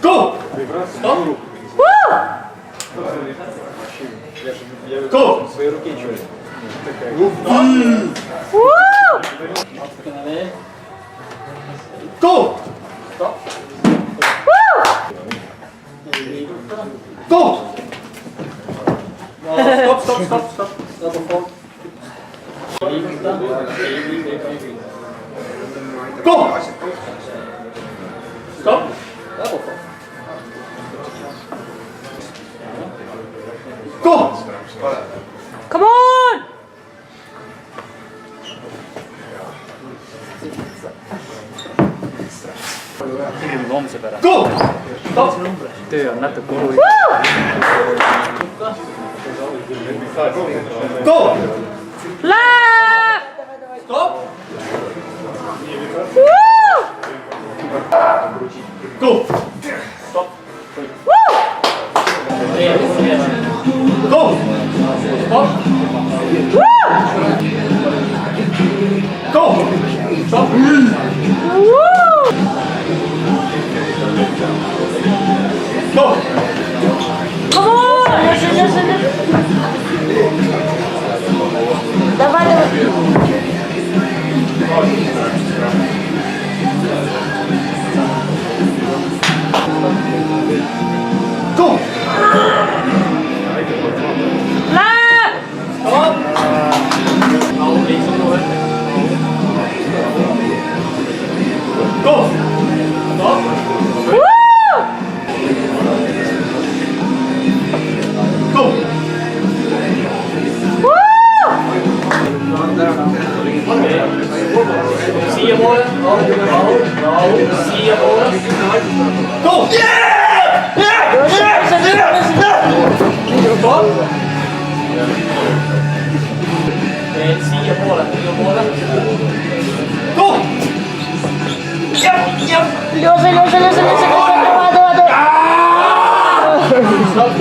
Go! Go! Своей руки ничего нет. Go! Go! Stop. Go! Stop. Go! Come on! loomse pärast. Go! Stop! töö on natuke oluline. Go! Left! Stop! Woo! Go! Stop! Woo! Go! Stop! Woo! Go! Stop! Woo! Go! Come on! Listen. Давай. Go! Left! Stop! Go! Stop! Woo! Go! Woo! See you more. No. See you more. Go! Stop! And see you more. Go! Yep. Лёша. Stop.